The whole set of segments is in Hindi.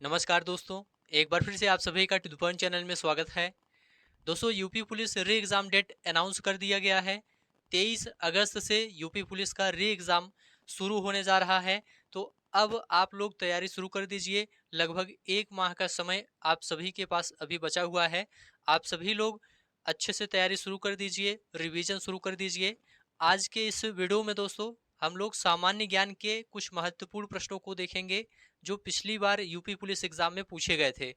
नमस्कार दोस्तों। एक बार फिर से आप सभी का टू द पॉइंट चैनल में स्वागत है। दोस्तों, UP police re exam date announce कर दिया गया है। 23 अगस्त से यूपी पुलिस का री एग्ज़ाम शुरू होने जा रहा है। तो अब आप लोग तैयारी शुरू कर दीजिए। लगभग 1 माह का समय आप सभी के पास अभी बचा हुआ है। आप सभी लोग अच्छे से तैयारी शुरू कर दीजिए, रिवीजन शुरू कर दीजिए। आज के इस वीडियो में दोस्तों हम लोग सामान्य ज्ञान के कुछ महत्वपूर्ण प्रश्नों को देखेंगे जो पिछली बार यूपी पुलिस एग्जाम में पूछे गए थे।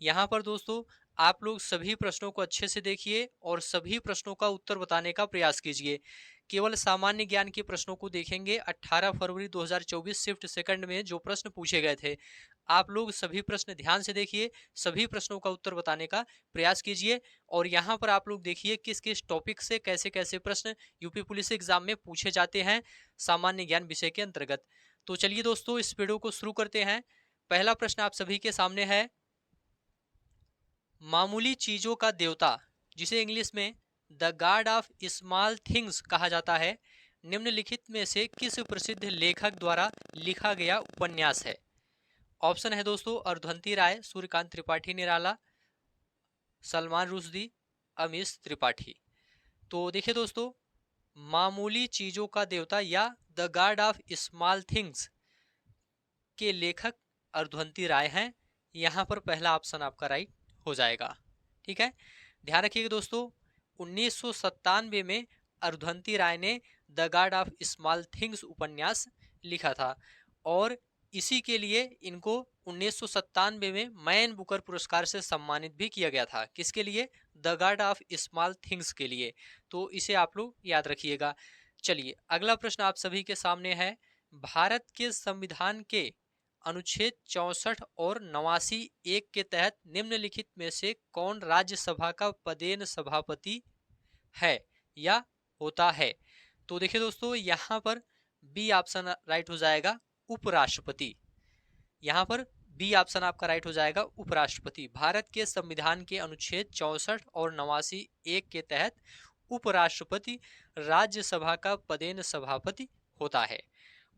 यहाँ पर दोस्तों आप लोग सभी प्रश्नों को अच्छे से देखिए और सभी प्रश्नों का उत्तर बताने का प्रयास कीजिए। केवल सामान्य ज्ञान के प्रश्नों को देखेंगे। 18 फरवरी 2024 शिफ्ट सेकंड में जो प्रश्न पूछे गए थे, आप लोग सभी प्रश्न ध्यान से देखिए, सभी प्रश्नों का उत्तर बताने का प्रयास कीजिए। और यहाँ पर आप लोग देखिए किस किस टॉपिक से कैसे कैसे प्रश्न यूपी पुलिस एग्जाम में पूछे जाते हैं सामान्य ज्ञान विषय के अंतर्गत। तो चलिए दोस्तों इस वीडियो को शुरू करते हैं। पहला प्रश्न आप सभी के सामने है, मामूली चीजों का देवता जिसे इंग्लिश में the God of small things कहा जाता है, निम्नलिखित में से किस प्रसिद्ध लेखक द्वारा लिखा गया उपन्यास है? ऑप्शन है दोस्तों अरुंधति राय, सूर्यकांत त्रिपाठी निराला, सलमान रुश्दी, अमीश त्रिपाठी। तो देखिए दोस्तों, मामूली चीजों का देवता या the God of small things के लेखक अरुंधति राय हैं। यहाँ पर पहला ऑप्शन आपका राइट हो जाएगा। ठीक है, ध्यान रखिएगा दोस्तों, 1997 में अरुंधति राय ने the God of small things उपन्यास लिखा था और इसी के लिए इनको 1997 में मैन बुकर पुरस्कार से सम्मानित भी किया गया था। किसके लिए? The God of small things के लिए। तो इसे आप लोग याद रखिएगा। चलिए अगला प्रश्न आप सभी के सामने है, भारत के संविधान के अनुच्छेद 64 और 89 एक के तहत निम्नलिखित में से कौन राज्यसभा का पदेन सभापति है या होता है? तो देखिए दोस्तों, यहाँ पर बी ऑप्शन राइट हो जाएगा, उपराष्ट्रपति। यहाँ पर बी ऑप्शन आपका राइट हो जाएगा, उपराष्ट्रपति। भारत के संविधान के अनुच्छेद 64 और 89 एक के तहत उपराष्ट्रपति राज्यसभा का पदेन सभापति होता है।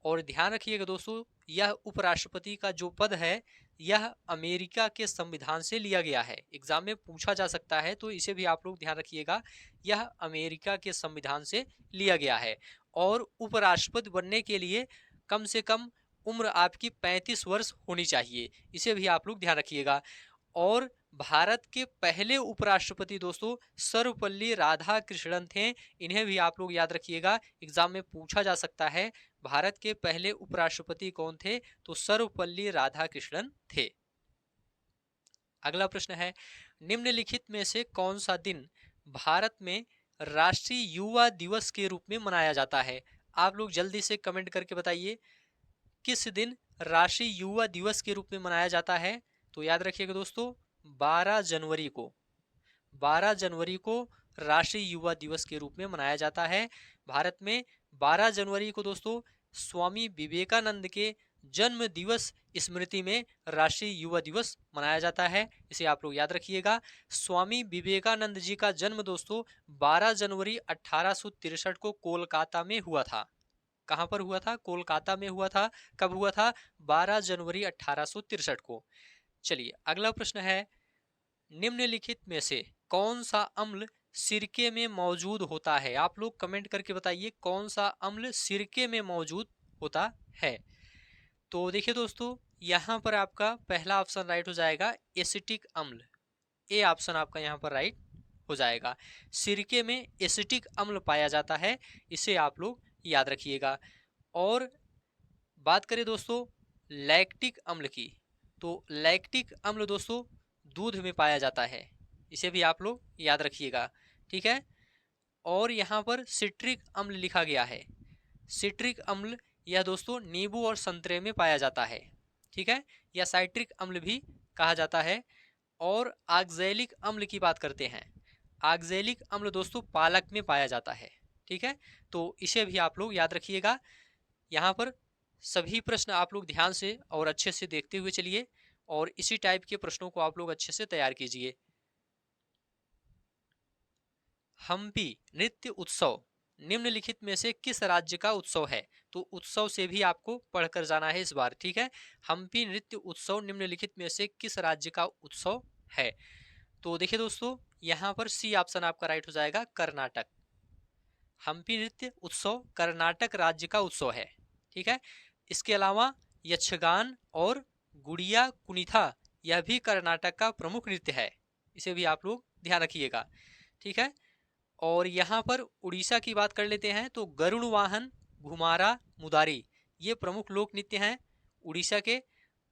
और ध्यान रखिएगा दोस्तों, यह उपराष्ट्रपति का जो पद है यह अमेरिका के संविधान से लिया गया है। एग्जाम में पूछा जा सकता है, तो इसे भी आप लोग ध्यान रखिएगा, यह अमेरिका के संविधान से लिया गया है। और उपराष्ट्रपति बनने के लिए कम से कम उम्र आपकी 35 वर्ष होनी चाहिए, इसे भी आप लोग ध्यान रखिएगा। और भारत के पहले उपराष्ट्रपति दोस्तों सर्वपल्ली राधाकृष्णन थे, इन्हें भी आप लोग याद रखिएगा, एग्जाम में पूछा जा सकता है भारत के पहले उपराष्ट्रपति कौन थे, तो सर्वपल्ली राधाकृष्णन थे। अगला प्रश्न है, निम्नलिखित में से कौन सा दिन भारत में राष्ट्रीय युवा दिवस के रूप में मनाया जाता है? आप लोग जल्दी से कमेंट करके बताइए किस दिन राष्ट्रीय युवा दिवस के रूप में मनाया जाता है। तो याद रखिएगा दोस्तों, 12 जनवरी को, 12 जनवरी को राष्ट्रीय युवा दिवस के रूप में मनाया जाता है। भारत में 12 जनवरी को दोस्तों स्वामी विवेकानंद के जन्म दिवस स्मृति में राष्ट्रीय युवा दिवस मनाया जाता है, इसे आप लोग याद रखिएगा। स्वामी विवेकानंद जी का जन्म दोस्तों 12 जनवरी 1863 को कोलकाता में हुआ था। कहां पर हुआ था? कोलकाता में हुआ था। कब हुआ था? 12 जनवरी 1863 को। चलिए अगला प्रश्न है, निम्नलिखित में से कौन सा अम्ल सिरके में मौजूद होता है? आप लोग कमेंट करके बताइए कौन सा अम्ल सिरके में मौजूद होता है। तो देखिए दोस्तों, यहाँ पर आपका पहला ऑप्शन राइट हो जाएगा, एसिटिक अम्ल। ए ऑप्शन आपका यहाँ पर राइट हो जाएगा। सिरके में एसिटिक अम्ल पाया जाता है, इसे आप लोग याद रखिएगा। और बात करें दोस्तों लैक्टिक अम्ल की, तो लैक्टिक अम्ल दोस्तों दूध में पाया जाता है, इसे भी आप लोग याद रखिएगा। ठीक है, और यहाँ पर सिट्रिक अम्ल लिखा गया है। सिट्रिक अम्ल यह दोस्तों नींबू और संतरे में पाया जाता है। ठीक है, या साइट्रिक अम्ल भी कहा जाता है। और ऑक्जेलिक अम्ल की बात करते हैं, ऑक्जेलिक अम्ल दोस्तों पालक में पाया जाता है। ठीक है, तो इसे भी आप लोग याद रखिएगा। यहाँ पर सभी प्रश्न आप लोग ध्यान से और अच्छे से देखते हुए चलिए और इसी टाइप के प्रश्नों को आप लोग अच्छे से तैयार कीजिए। हम्पी नृत्य उत्सव निम्नलिखित में से किस राज्य का उत्सव है? तो उत्सव से भी आपको पढ़कर जाना है इस बार, ठीक है। हम्पी नृत्य उत्सव निम्नलिखित में से किस राज्य का उत्सव है? तो देखिए दोस्तों, यहाँ पर सी ऑप्शन आपका राइट हो जाएगा, कर्नाटक। हम्पी नृत्य उत्सव कर्नाटक राज्य का उत्सव है, ठीक है। इसके अलावा यक्षगान और गुड़िया कुनिथा, यह भी कर्नाटक का प्रमुख नृत्य है, इसे भी आप लोग ध्यान रखिएगा, ठीक है। और यहाँ पर उड़ीसा की बात कर लेते हैं, तो गरुड़ वाहन, घुमारा, मुदारी, ये प्रमुख लोक नृत्य हैं उड़ीसा के।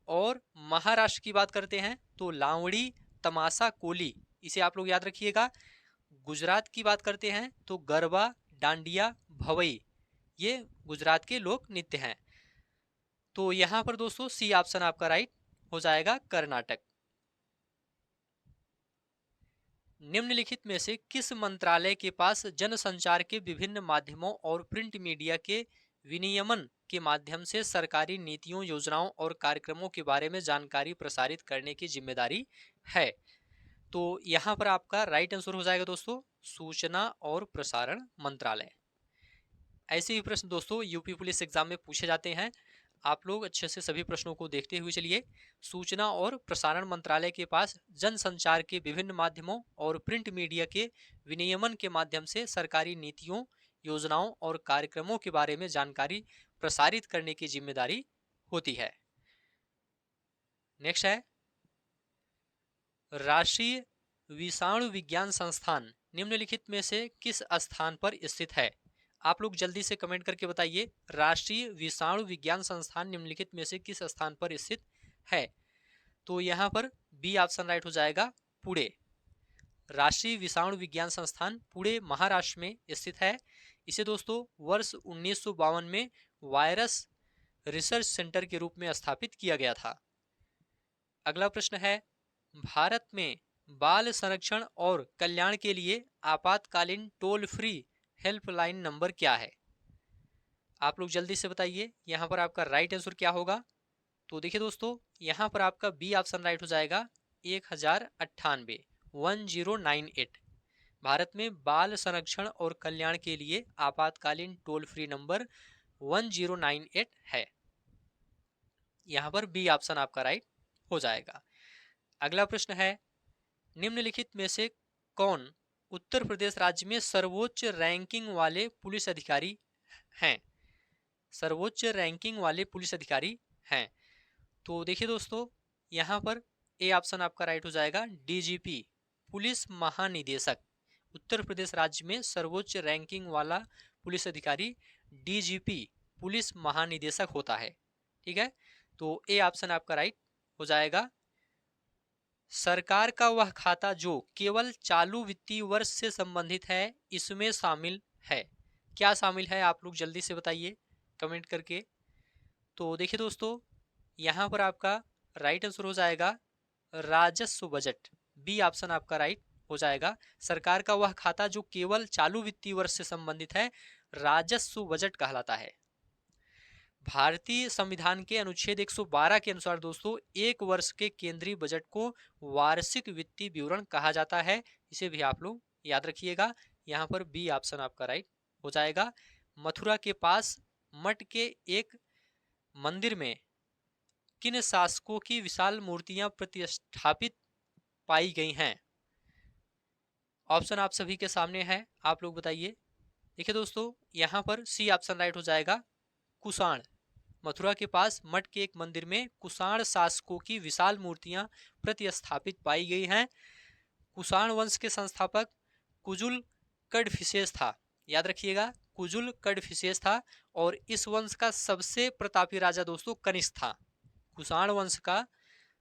और महाराष्ट्र की बात करते हैं तो लावड़ी, तमाशा, कोली, इसे आप लोग याद रखिएगा। गुजरात की बात करते हैं तो गरबा, डांडिया, भवई, ये गुजरात के लोक नृत्य हैं। तो यहाँ पर दोस्तों सी ऑप्शन आपका राइट हो जाएगा, कर्नाटक। निम्नलिखित में से किस मंत्रालय के पास जनसंचार के विभिन्न माध्यमों और प्रिंट मीडिया के विनियमन के माध्यम से सरकारी नीतियों, योजनाओं और कार्यक्रमों के बारे में जानकारी प्रसारित करने की जिम्मेदारी है? तो यहाँ पर आपका राइट आंसर हो जाएगा दोस्तों, सूचना और प्रसारण मंत्रालय। ऐसे ही प्रश्न दोस्तों यूपी पुलिस एग्जाम में पूछे जाते हैं, आप लोग अच्छे से सभी प्रश्नों को देखते हुए चलिए। सूचना और प्रसारण मंत्रालय के पास जनसंचार के विभिन्न माध्यमों और प्रिंट मीडिया के विनियमन के माध्यम से सरकारी नीतियों, योजनाओं और कार्यक्रमों के बारे में जानकारी प्रसारित करने की जिम्मेदारी होती है। नेक्स्ट है, राष्ट्रीय विषाणु विज्ञान संस्थान निम्नलिखित में से किस स्थान पर स्थित है? आप लोग जल्दी से कमेंट करके बताइए, राष्ट्रीय विषाणु विज्ञान संस्थान निम्नलिखित में से किस स्थान पर स्थित है? तो यहाँ पर बी ऑप्शन राइट हो जाएगा, पुणे। राष्ट्रीय विषाणु विज्ञान संस्थान पुणे महाराष्ट्र में स्थित है। इसे दोस्तों वर्ष 1952 में वायरस रिसर्च सेंटर के रूप में स्थापित किया गया था। अगला प्रश्न है, भारत में बाल संरक्षण और कल्याण के लिए आपातकालीन टोल फ्री हेल्पलाइन नंबर क्या है? आप लोग जल्दी से बताइए, यहाँ पर आपका राइट आंसर क्या होगा? तो देखिए दोस्तों, यहाँ पर आपका बी ऑप्शन राइट हो जाएगा, 1098, 1098। भारत में बाल संरक्षण और कल्याण के लिए आपातकालीन टोल फ्री नंबर 1098 है। यहाँ पर बी ऑप्शन आपका राइट हो जाएगा। अगला प्रश्न है, निम्नलिखित में से कौन उत्तर प्रदेश राज्य में सर्वोच्च रैंकिंग वाले पुलिस अधिकारी हैं? सर्वोच्च रैंकिंग वाले पुलिस अधिकारी हैं। तो देखिए दोस्तों, यहाँ पर ए ऑप्शन आपका राइट हो जाएगा, डीजीपी, पुलिस महानिदेशक। उत्तर प्रदेश राज्य में सर्वोच्च रैंकिंग वाला पुलिस अधिकारी डीजीपी, पुलिस महानिदेशक होता है, ठीक है। तो ए ऑप्शन आपका राइट हो जाएगा। सरकार का वह खाता जो केवल चालू वित्तीय वर्ष से संबंधित है, इसमें शामिल है। क्या शामिल है? आप लोग जल्दी से बताइए कमेंट करके। तो देखिए दोस्तों, यहाँ पर आपका राइट आंसर हो जाएगा, राजस्व बजट। बी ऑप्शन आपका राइट हो जाएगा। सरकार का वह खाता जो केवल चालू वित्तीय वर्ष से संबंधित है, राजस्व बजट कहलाता है। भारतीय संविधान के अनुच्छेद 112 के अनुसार दोस्तों, एक वर्ष के केंद्रीय बजट को वार्षिक वित्तीय विवरण कहा जाता है। इसे भी आप लोग याद रखिएगा। यहाँ पर बी ऑप्शन आपका राइट हो जाएगा। मथुरा के पास मठ के एक मंदिर में किन शासकों की विशाल मूर्तियां प्रतिष्ठापित पाई गई हैं? ऑप्शन आप सभी के सामने है, आप लोग बताइए। देखिए दोस्तों, यहाँ पर सी ऑप्शन राइट हो जाएगा, कुषाण। मथुरा के पास मठ के एक मंदिर में कुषाण शासकों की विशाल मूर्तियां प्रतिस्थापित पाई गई हैं। कुषाण वंश के संस्थापक कुजुल कड़फिसेस था, याद रखिएगा, कुजुल कड़फिसेस था। और इस वंश का सबसे प्रतापी राजा दोस्तों कनिष्क था। कुषाण वंश का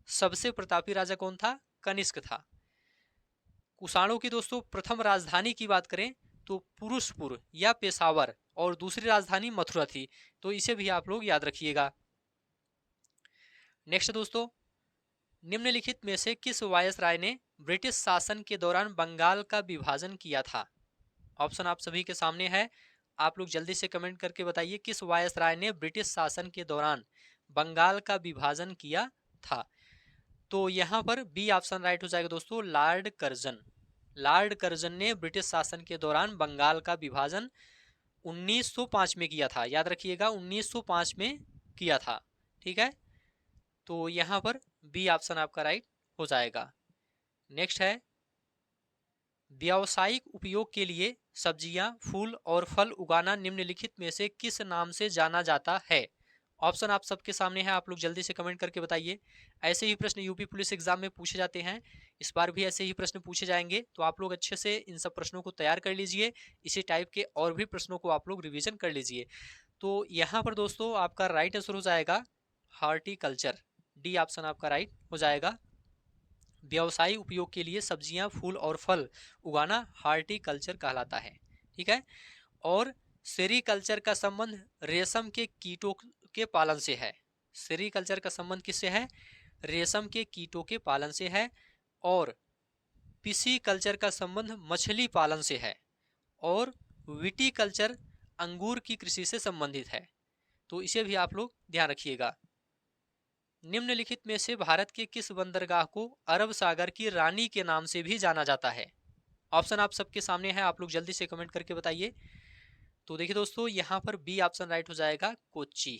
सबसे प्रतापी राजा कौन था? कनिष्क था। कुषाणों की दोस्तों प्रथम राजधानी की बात करें तो पुरुषपुर या पेशावर, और दूसरी राजधानी मथुरा थी। तो इसे भी आप लोग याद रखिएगा। नेक्स्ट दोस्तों, निम्नलिखित में से किस वायसराय ने ब्रिटिश शासन के दौरान बंगाल का विभाजन किया था? ऑप्शन आप सभी के सामने है, आप लोग जल्दी से कमेंट करके बताइए, किस वायसराय ने ब्रिटिश शासन के दौरान बंगाल का विभाजन किया था? तो यहाँ पर बी ऑप्शन राइट हो जाएगा दोस्तों, लॉर्ड कर्जन। लॉर्ड कर्जन ने ब्रिटिश शासन के दौरान बंगाल का विभाजन 1905 में किया था, याद रखिएगा 1905 में किया था। ठीक है, तो यहाँ पर बी ऑप्शन आपका राइट हो जाएगा। नेक्स्ट है, व्यावसायिक उपयोग के लिए सब्जियां, फूल और फल उगाना निम्नलिखित में से किस नाम से जाना जाता है? ऑप्शन आप सबके सामने है, आप लोग जल्दी से कमेंट करके बताइए। ऐसे ही प्रश्न यूपी पुलिस एग्जाम में पूछे जाते हैं, इस बार भी ऐसे ही प्रश्न पूछे जाएंगे, तो आप लोग अच्छे से इन सब प्रश्नों को तैयार कर लीजिए। इसी टाइप के और भी प्रश्नों को आप लोग रिवीजन कर लीजिए। तो यहाँ पर दोस्तों आपका राइट आंसर हो जाएगा हॉर्टिकल्चर, डी ऑप्शन आपका राइट हो जाएगा। व्यवसायिक उपयोग के लिए सब्जियां, फूल और फल उगाना हॉर्टिकल्चर कहलाता है। ठीक है, और सेरीकल्चर का संबंध रेशम के कीटों के पालन से है। सेरीकल्चर का संबंध किससे है? रेशम के कीटों के पालन से है। और पिसीकल्चर का संबंध मछली पालन से है। और विटीकल्चर अंगूर की कृषि से संबंधित है। तो इसे भी आप लोग ध्यान रखिएगा। निम्नलिखित में से भारत के किस बंदरगाह को अरब सागर की रानी के नाम से भी जाना जाता है? ऑप्शन आप सबके सामने है, आप लोग जल्दी से कमेंट करके बताइए। तो देखिए दोस्तों, यहाँ पर बी ऑप्शन राइट हो जाएगा, कोच्चि।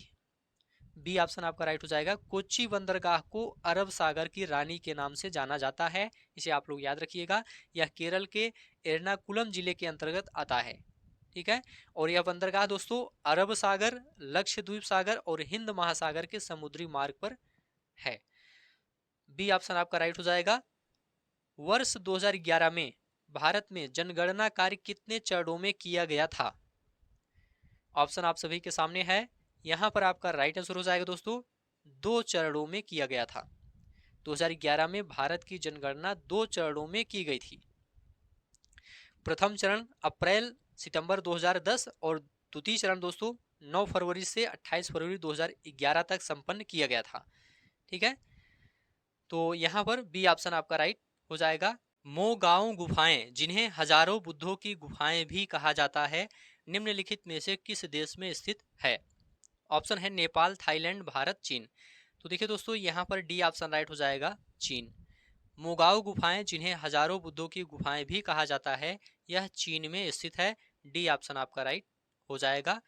बी ऑप्शन आपका राइट हो जाएगा। कोच्चि बंदरगाह को अरब सागर की रानी के नाम से जाना जाता है, इसे आप लोग याद रखिएगा। यह केरल के एर्नाकुलम जिले के अंतर्गत आता है। ठीक है, और यह बंदरगाह दोस्तों अरब सागर, लक्षद्वीप सागर और हिंद महासागर के समुद्री मार्ग पर है। बी ऑप्शन आपका राइट हो जाएगा। वर्ष 2011 में भारत में जनगणना कार्य कितने चरणों में किया गया था? ऑप्शन आप सभी के सामने है, यहां पर आपका राइट आंसर हो जाएगा दोस्तों, 2 चरणों में किया गया था। 2011 में भारत की जनगणना 2 चरणों में की गई थी। प्रथम चरण अप्रैल सितंबर 2010 और द्वितीय चरण दोस्तों 9 फरवरी से 28 फरवरी 2011 तक संपन्न किया गया था। ठीक है, तो यहाँ पर बी ऑप्शन आपका राइट हो जाएगा। मोगांव गुफाएं, जिन्हें हजारों बुद्धों की गुफाएं भी कहा जाता है, निम्नलिखित में से किस देश में स्थित है? ऑप्शन है नेपाल, थाईलैंड, भारत, चीन। तो देखिए दोस्तों, यहाँ पर डी ऑप्शन राइट हो जाएगा, चीन। मोगांव गुफाएं, जिन्हें हजारों बुद्धों की गुफाएं भी कहा जाता है, यह चीन में स्थित है। डी ऑप्शन आपका राइट हो जाएगा।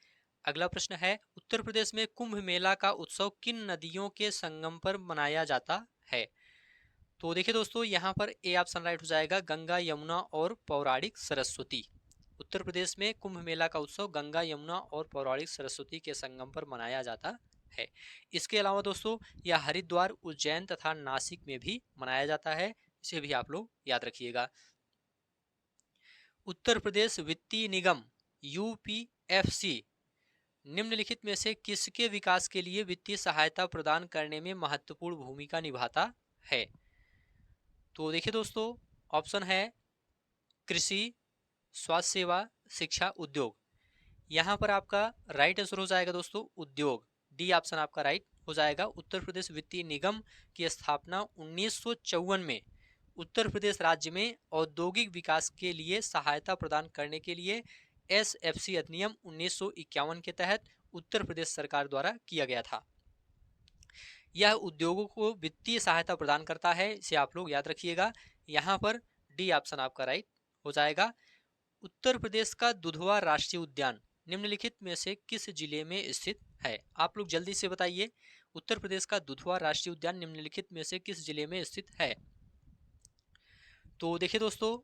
अगला प्रश्न है, उत्तर प्रदेश में कुंभ मेला का उत्सव किन नदियों के संगम पर मनाया जाता है? तो देखिए दोस्तों, यहाँ पर ए ऑप्शन राइट हो जाएगा, गंगा, यमुना और पौराणिक सरस्वती। उत्तर प्रदेश में कुंभ मेला का उत्सव गंगा, यमुना और पौराणिक सरस्वती के संगम पर मनाया जाता है। इसके अलावा दोस्तों यह हरिद्वार, उज्जैन तथा नासिक में भी मनाया जाता है, इसे भी आप लोग याद रखिएगा। उत्तर प्रदेश वित्तीय निगम यूपीएफसी निम्नलिखित में से किसके विकास के लिए वित्तीय सहायता प्रदान करने में महत्वपूर्ण भूमिका निभाता है? तो देखिए दोस्तों, ऑप्शन है कृषि, स्वास्थ्य सेवा, शिक्षा, उद्योग। यहाँ पर आपका राइट आंसर हो जाएगा दोस्तों, उद्योग। डी ऑप्शन आपका राइट हो जाएगा। उत्तर प्रदेश वित्तीय निगम की स्थापना 1954 में उत्तर प्रदेश राज्य में औद्योगिक विकास के लिए सहायता प्रदान करने के लिए एसएफसी अधिनियम 1951 के तहत उत्तर प्रदेश सरकार द्वारा किया गया था। यह उद्योगों को वित्तीय सहायता प्रदान करता है, इसे आप लोग याद रखिएगा। यहाँ पर डी ऑप्शन आपका राइट हो जाएगा। उत्तर प्रदेश का दुधवा राष्ट्रीय उद्यान निम्नलिखित में से किस जिले में स्थित है? आप लोग जल्दी से बताइए, उत्तर प्रदेश का दुधवा राष्ट्रीय उद्यान निम्नलिखित में से किस जिले में स्थित है? तो देखिए दोस्तों,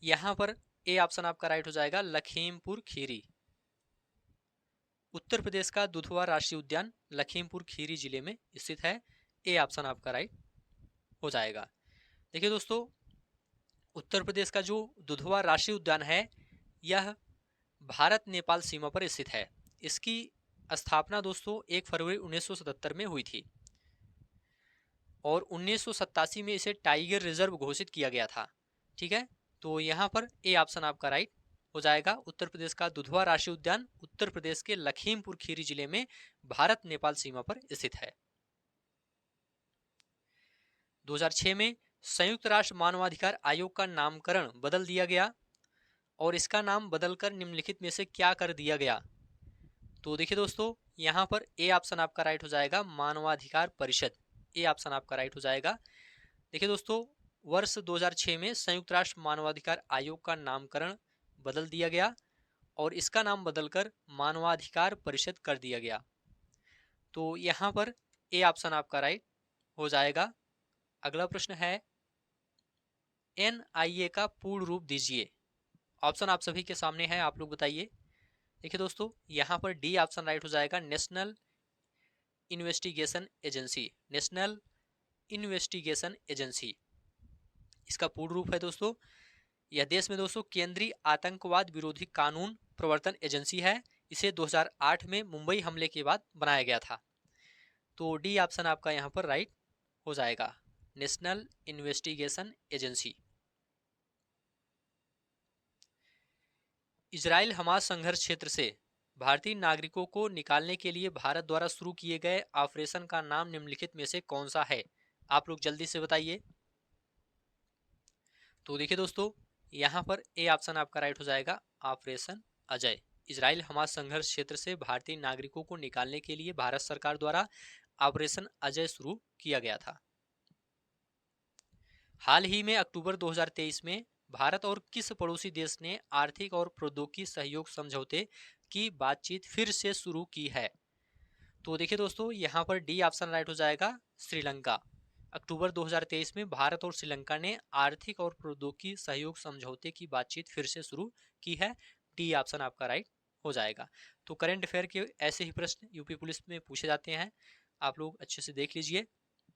यहाँ पर ए ऑप्शन आपका राइट हो जाएगा, लखीमपुर खीरी। उत्तर प्रदेश का दुधवा राष्ट्रीय उद्यान लखीमपुर खीरी जिले में स्थित है। ए ऑप्शन आपका राइट हो जाएगा। देखिए दोस्तों, उत्तर प्रदेश का जो दुधवा राष्ट्रीय उद्यान है, यह भारत नेपाल सीमा पर स्थित है। इसकी स्थापना दोस्तों 1 फरवरी 1977 में हुई थी और 1987 में इसे टाइगर रिजर्व घोषित किया गया था। ठीक है, तो यहाँ पर ए ऑप्शन आपका राइट हो जाएगा। उत्तर प्रदेश का दुधवा राष्ट्रीय उद्यान उत्तर प्रदेश के लखीमपुर खीरी जिले में भारत नेपाल सीमा पर स्थित है। 2006 में संयुक्त राष्ट्र मानवाधिकार आयोग का नामकरण बदल दिया गया और इसका नाम बदलकर निम्नलिखित में से क्या कर दिया गया? तो देखिए दोस्तों, यहाँ पर ए ऑप्शन आपका राइट हो जाएगा, मानवाधिकार परिषद। ए ऑप्शन आपका राइट हो जाएगा। देखिए दोस्तों, वर्ष 2006 में संयुक्त राष्ट्र मानवाधिकार आयोग का नामकरण बदल दिया गया और इसका नाम बदलकर मानवाधिकार परिषद कर दिया गया। तो यहाँ पर ए ऑप्शन आपका राइट हो जाएगा। अगला प्रश्न है NIA का पूर्ण रूप दीजिए। ऑप्शन आप सभी के सामने है, आप लोग बताइए। देखिए दोस्तों, यहाँ पर डी ऑप्शन राइट हो जाएगा, national investigation agency. National investigation agency इसका पूर्ण रूप है दोस्तों। यह देश में दोस्तों केंद्रीय आतंकवाद विरोधी कानून प्रवर्तन एजेंसी है। इसे 2008 में मुंबई हमले के बाद बनाया गया था। तो डी ऑप्शन आपका यहाँ पर राइट हो जाएगा, national investigation agency. Israel Hamas संघर्ष क्षेत्र से भारतीय नागरिकों को निकालने के लिए भारत द्वारा शुरू किए गए ऑपरेशन का नाम निम्नलिखित में से कौन सा है? आप लोग जल्दी से बताइए। तो देखिए दोस्तों, यहाँ पर ए ऑप्शन आपका राइट हो जाएगा, ऑपरेशन अजय। इजराइल हमास संघर्ष क्षेत्र से भारतीय नागरिकों को निकालने के लिए भारत सरकार द्वारा ऑपरेशन अजय शुरू किया गया था। हाल ही में अक्टूबर 2023 में भारत और किस पड़ोसी देश ने आर्थिक और प्रौद्योगिकी सहयोग समझौते की बातचीत फिर से शुरू की है? तो देखिए दोस्तों, यहाँ पर डी ऑप्शन राइट हो जाएगा, श्रीलंका। अक्टूबर 2023 में भारत और श्रीलंका ने आर्थिक और प्रौद्योगिकी सहयोग समझौते की बातचीत फिर से शुरू की है। डी ऑप्शन आपका राइट हो जाएगा। तो करंट अफेयर के ऐसे ही प्रश्न यूपी पुलिस में पूछे जाते हैं, आप लोग अच्छे से देख लीजिए।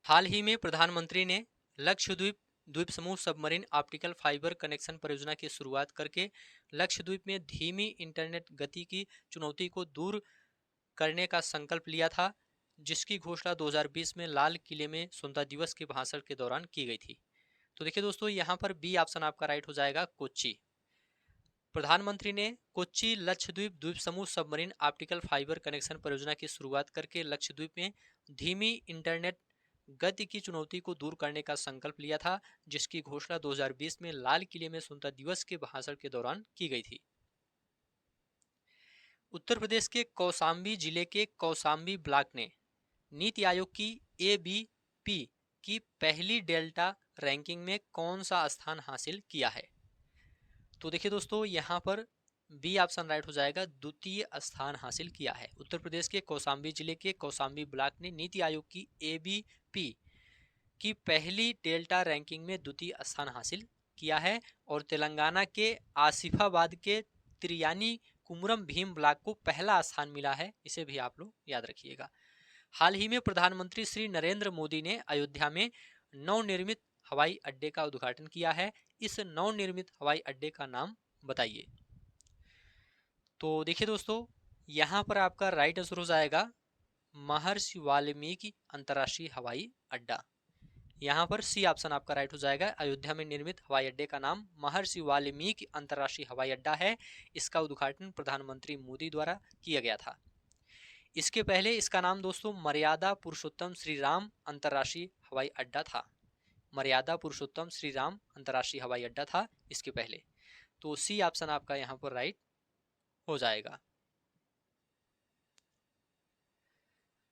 हाल ही में प्रधानमंत्री ने लक्षद्वीप द्वीप समूह सबमरीन ऑप्टिकल फाइबर कनेक्शन परियोजना की शुरुआत करके लक्षद्वीप में धीमी इंटरनेट गति की चुनौती को दूर करने का संकल्प लिया था, जिसकी घोषणा 2020 में लाल किले में स्वतंत्रता दिवस के भाषण के दौरान की गई थी। तो देखिए दोस्तों, यहाँ पर बी ऑप्शन आपका राइट हो जाएगा, कोच्चि। प्रधानमंत्री ने कोच्चि लक्षद्वीप द्वीप समूह सबमरीन ऑप्टिकल फाइबर कनेक्शन परियोजना की शुरुआत करके लक्षद्वीप में धीमी इंटरनेट गति की चुनौती को दूर करने का संकल्प लिया था, जिसकी घोषणा 2020 में लाल किले में स्वतंत्रता दिवस के भाषण के दौरान की गई थी। उत्तर प्रदेश के कौशाम्बी जिले के कौशाम्बी ब्लॉक ने नीति आयोग की ABP की पहली डेल्टा रैंकिंग में कौन सा स्थान हासिल किया है? तो देखिए दोस्तों, यहाँ पर बी ऑप्शन राइट हो जाएगा, द्वितीय स्थान हासिल किया है। उत्तर प्रदेश के कौशाम्बी जिले के कौशाम्बी ब्लॉक ने नीति आयोग की ABP की पहली डेल्टा रैंकिंग में द्वितीय स्थान हासिल किया है। और तेलंगाना के आसिफाबाद के त्रियानी कुमरम भीम ब्लॉक को पहला स्थान मिला है। इसे भी आप लोग याद रखिएगा। हाल ही में प्रधानमंत्री श्री नरेंद्र मोदी ने अयोध्या में नवनिर्मित हवाई अड्डे का उद्घाटन किया है। इस नवनिर्मित हवाई अड्डे का नाम बताइए। तो देखिए दोस्तों, यहाँ पर आपका राइट आंसर हो जाएगा, महर्षि वाल्मीकि अंतर्राष्ट्रीय हवाई अड्डा। यहाँ पर सी ऑप्शन आपका राइट हो जाएगा। अयोध्या में निर्मित हवाई अड्डे का नाम महर्षि वाल्मीकि अंतर्राष्ट्रीय हवाई अड्डा है। इसका उद्घाटन प्रधानमंत्री मोदी द्वारा किया गया था। इसके पहले इसका नाम दोस्तों मर्यादा पुरुषोत्तम श्री राम अंतर्राष्ट्रीय हवाई अड्डा था। मर्यादा पुरुषोत्तम श्री राम अंतर्राष्ट्रीय हवाई अड्डा था इसके पहले। तो सी ऑप्शन आपका यहाँ पर राइट हो जाएगा।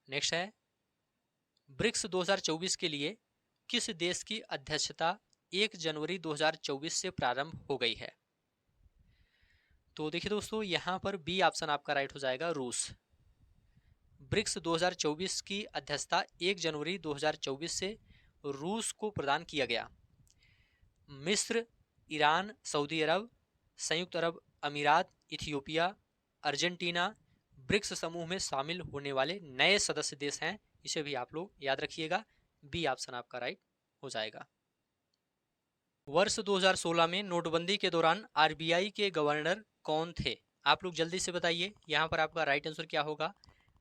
नेक्स्ट है, ब्रिक्स 2024 के लिए किस देश की अध्यक्षता 1 जनवरी 2024 से प्रारंभ हो गई है? तो देखिए दोस्तों, यहाँ पर बी ऑप्शन आपका राइट हो जाएगा, रूस। ब्रिक्स 2024 की अध्यक्षता 1 जनवरी 2024 से रूस को प्रदान किया गया। मिस्र, ईरान, सऊदी अरब, संयुक्त अरब अमीरात, इथियोपिया, अर्जेंटीना ब्रिक्स समूह में शामिल होने वाले नए सदस्य देश हैं। इसे भी आप लोग याद रखिएगा। बी ऑप्शन आपका राइट हो जाएगा। वर्ष 2016 में नोटबंदी के दौरान RBI के गवर्नर कौन थे? आप लोग जल्दी से बताइए, यहाँ पर आपका राइट आंसर क्या होगा?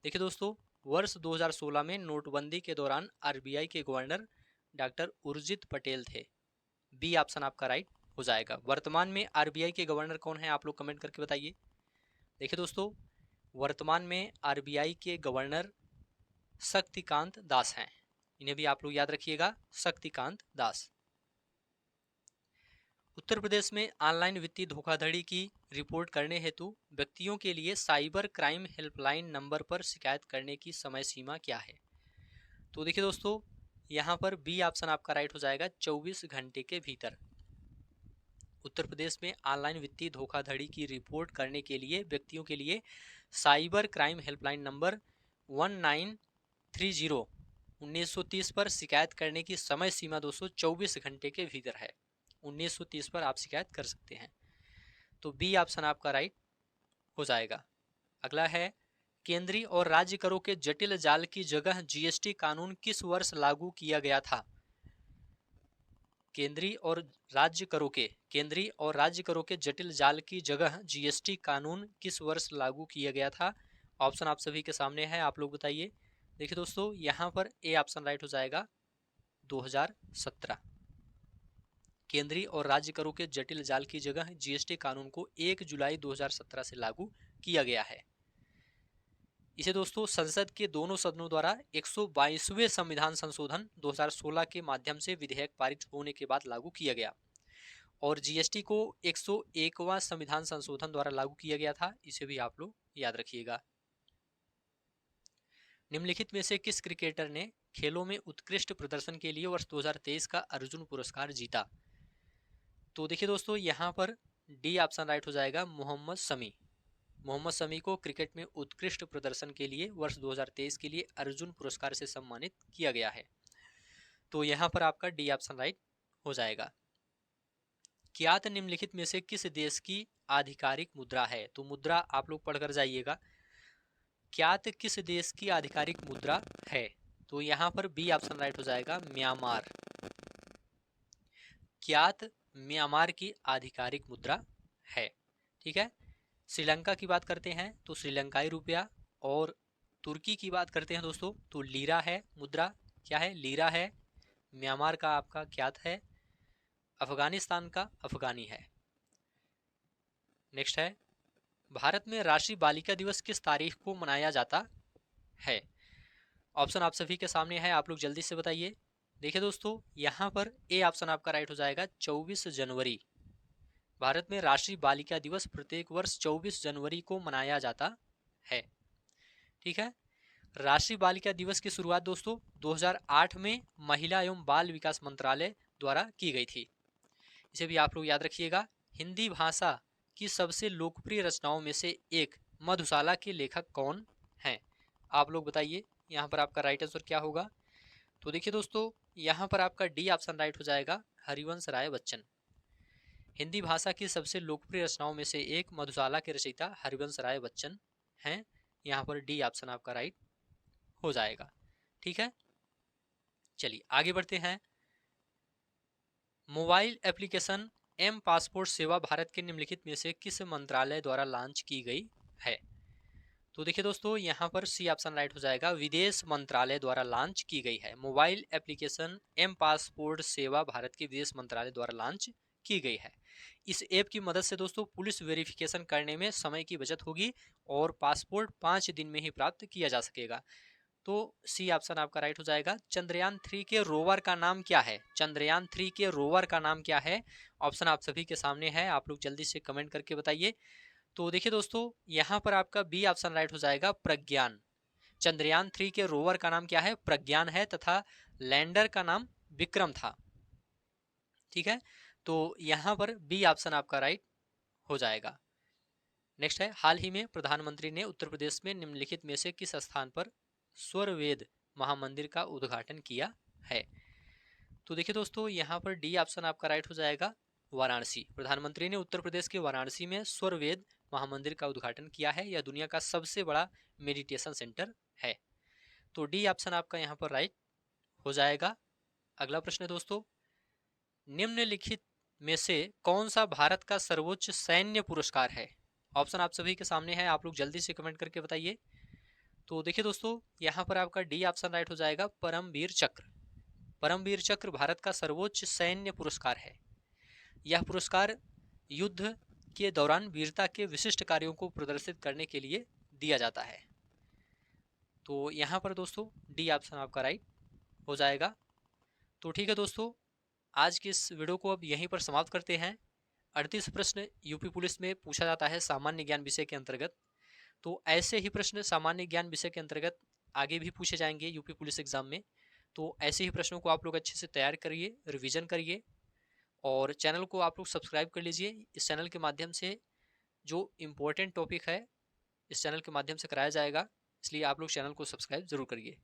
देखिए दोस्तों, वर्ष 2016 में नोटबंदी के दौरान RBI के गवर्नर डॉक्टर उर्जित पटेल थे। बी ऑप्शन आपका राइट हो जाएगा। वर्तमान में RBI के गवर्नर कौन है? आप लोग कमेंट करके बताइए। देखिए दोस्तों, वर्तमान में RBI के गवर्नर शक्तिकांत दास हैं। इन्हें भी आप लोग याद रखिएगा, शक्तिकांत दास। उत्तर प्रदेश में ऑनलाइन वित्तीय धोखाधड़ी की रिपोर्ट करने हेतु व्यक्तियों के लिए साइबर क्राइम हेल्पलाइन नंबर पर शिकायत करने की समय सीमा क्या है? तो देखिए दोस्तों, यहाँ पर बी ऑप्शन आपका राइट हो जाएगा, 24 घंटे के भीतर। उत्तर प्रदेश में ऑनलाइन वित्तीय धोखाधड़ी की रिपोर्ट करने के लिए व्यक्तियों के लिए साइबर क्राइम हेल्पलाइन नंबर 1930 पर शिकायत करने की समय सीमा 224 घंटे के भीतर है। 1930 पर आप शिकायत कर सकते हैं। तो बी ऑप्शन आपका राइट हो जाएगा। अगला है, केंद्रीय और राज्य करों के जटिल जाल की जगह जीएसटी कानून किस वर्ष लागू किया गया था? केंद्रीय और राज्य करों के जटिल जाल की जगह जीएसटी कानून किस वर्ष लागू किया गया था? ऑप्शन आप सभी के सामने है, आप लोग बताइए। देखिए दोस्तों, यहाँ पर ए ऑप्शन राइट हो जाएगा 2017। केंद्रीय और राज्य करों के जटिल जाल की जगह जीएसटी कानून को 1 जुलाई 2017 से लागू किया गया है। इसे दोस्तों संसद के दोनों सदनों द्वारा 122वें संविधान संशोधन 2016 के माध्यम से विधेयक पारित होने के बाद लागू किया गया और जीएसटी को 101वां संविधान संशोधन द्वारा लागू किया गया था। इसे भी आप लोग याद रखिएगा। निम्नलिखित में से किस क्रिकेटर ने खेलों में उत्कृष्ट प्रदर्शन के लिए वर्ष 2023 का अर्जुन पुरस्कार जीता? तो देखिए दोस्तों, यहाँ पर डी ऑप्शन राइट हो जाएगा, मोहम्मद शमी। मोहम्मद शमी को क्रिकेट में उत्कृष्ट प्रदर्शन के लिए वर्ष 2023 के लिए अर्जुन पुरस्कार से सम्मानित किया गया है। तो यहाँ पर आपका डी ऑप्शन राइट हो जाएगा। क्यात निम्नलिखित में से किस देश की आधिकारिक मुद्रा है? तो मुद्रा आप लोग पढ़कर जाइएगा। क्यात किस देश की आधिकारिक मुद्रा है? तो यहाँ पर बी ऑप्शन राइट हो जाएगा, म्यांमार। क्यात म्यांमार की आधिकारिक मुद्रा है। ठीक है। श्रीलंका की बात करते हैं तो श्रीलंकाई रुपया, और तुर्की की बात करते हैं दोस्तों तो लीरा है मुद्रा। क्या है? लीरा है। म्यांमार का आपका क्यात है। अफगानिस्तान का अफगानी है। नेक्स्ट है, भारत में राष्ट्रीय बालिका दिवस किस तारीख को मनाया जाता है? ऑप्शन आप सभी के सामने है, आप लोग जल्दी से बताइए। देखिए दोस्तों, यहाँ पर ए ऑप्शन आपका राइट हो जाएगा, 24 जनवरी। भारत में राष्ट्रीय बालिका दिवस प्रत्येक वर्ष 24 जनवरी को मनाया जाता है। ठीक है। राष्ट्रीय बालिका दिवस की शुरुआत दोस्तों 2008 में महिला एवं बाल विकास मंत्रालय द्वारा की गई थी। इसे भी आप लोग याद रखिएगा। हिंदी भाषा की सबसे लोकप्रिय रचनाओं में से एक मधुशाला के लेखक कौन हैं? आप लोग बताइए, यहाँ पर आपका राइट आंसर क्या होगा? तो देखिए दोस्तों, यहाँ पर आपका डी ऑप्शन राइट हो जाएगा, हरिवंश राय बच्चन। हिंदी भाषा की सबसे लोकप्रिय रचनाओं में से एक मधुशाला के रचयिता हरिवंश राय बच्चन हैं। यहाँ पर डी ऑप्शन आपका राइट हो जाएगा। ठीक है, चलिए आगे बढ़ते हैं। मोबाइल एप्लीकेशन एम पासपोर्ट सेवा भारत के निम्नलिखित में से किस मंत्रालय द्वारा लॉन्च की गई है? तो देखिए दोस्तों, यहाँ पर सी ऑप्शन राइट हो जाएगा, विदेश मंत्रालय द्वारा लॉन्च की गई है। मोबाइल एप्लीकेशन एम पासपोर्ट सेवा भारत के विदेश मंत्रालय द्वारा लॉन्च की गई है। इस ऐप की मदद से दोस्तों पुलिस वेरिफिकेशन करने में समय की बचत होगी और पासपोर्ट 5 दिन में ही प्राप्त किया जा सकेगा। तो सी ऑप्शन आपका राइट हो जाएगा। चंद्रयान 3 के रोवर का नाम क्या है? चंद्रयान 3 के रोवर का नाम क्या है? ऑप्शन आप सभी के सामने है, आप लोग जल्दी से कमेंट करके बताइए। तो देखिए दोस्तों, यहाँ पर आपका बी ऑप्शन राइट हो जाएगा, प्रज्ञान। चंद्रयान 3 के रोवर का नाम क्या है? प्रज्ञान है, तथा लैंडर का नाम विक्रम था। ठीक है, तो यहाँ पर बी ऑप्शन आपका राइट हो जाएगा। नेक्स्ट है, हाल ही में प्रधानमंत्री ने उत्तर प्रदेश में निम्नलिखित में से किस स्थान पर स्वरवेद महामंदिर का उद्घाटन किया है? तो देखिए दोस्तों, यहाँ पर डी ऑप्शन आपका राइट हो जाएगा, वाराणसी। प्रधानमंत्री ने उत्तर प्रदेश के वाराणसी में स्वरवेद महामंदिर का उद्घाटन किया है। यह दुनिया का सबसे बड़ा मेडिटेशन सेंटर है। तो डी ऑप्शन आपका यहाँ पर राइट हो जाएगा। अगला प्रश्न है दोस्तों, निम्नलिखित में से कौन सा भारत का सर्वोच्च सैन्य पुरस्कार है? ऑप्शन आप सभी के सामने है, आप लोग जल्दी से कमेंट करके बताइए। तो देखिए दोस्तों, यहाँ पर आपका डी ऑप्शन राइट हो जाएगा, परमवीर चक्र। परमवीर चक्र भारत का सर्वोच्च सैन्य पुरस्कार है। यह पुरस्कार युद्ध के दौरान वीरता के विशिष्ट कार्यों को प्रदर्शित करने के लिए दिया जाता है। तो यहाँ पर दोस्तों डी ऑप्शन आपका राइट हो जाएगा। तो ठीक है दोस्तों, आज की इस वीडियो को अब यहीं पर समाप्त करते हैं। 38 प्रश्न यूपी पुलिस में पूछा जाता है सामान्य ज्ञान विषय के अंतर्गत। तो ऐसे ही प्रश्न सामान्य ज्ञान विषय के अंतर्गत आगे भी पूछे जाएंगे यूपी पुलिस एग्जाम में। तो ऐसे ही प्रश्नों को आप लोग अच्छे से तैयार करिए, रिवीजन करिए और चैनल को आप लोग सब्सक्राइब कर लीजिए। इस चैनल के माध्यम से जो इम्पोर्टेंट टॉपिक है इस चैनल के माध्यम से कराया जाएगा, इसलिए आप लोग चैनल को सब्सक्राइब ज़रूर करिए।